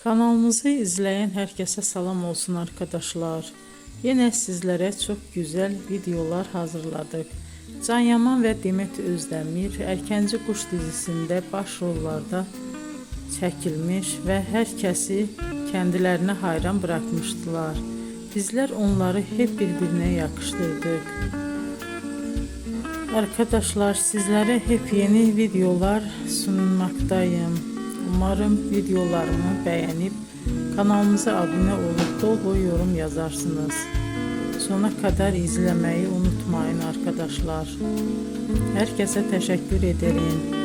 Kanalımızı izleyen herkese salam olsun arkadaşlar. Yine sizlere çok güzel videolar hazırladık. Can Yaman ve Demet Özdemir Erkenci Quş dizisinde başrollarda çekilmiş ve herkesi kendilerine hayran bırakmıştılar. Bizler onları hep birbirine yakıştırdık. Arkadaşlar sizlere hep yeni videolar sunmaktayım. Umarım videolarımı beğenip kanalımıza abone olup dolu yorum yazarsınız. Sona kadar izlemeyi unutmayın arkadaşlar. Herkese teşekkür ederim.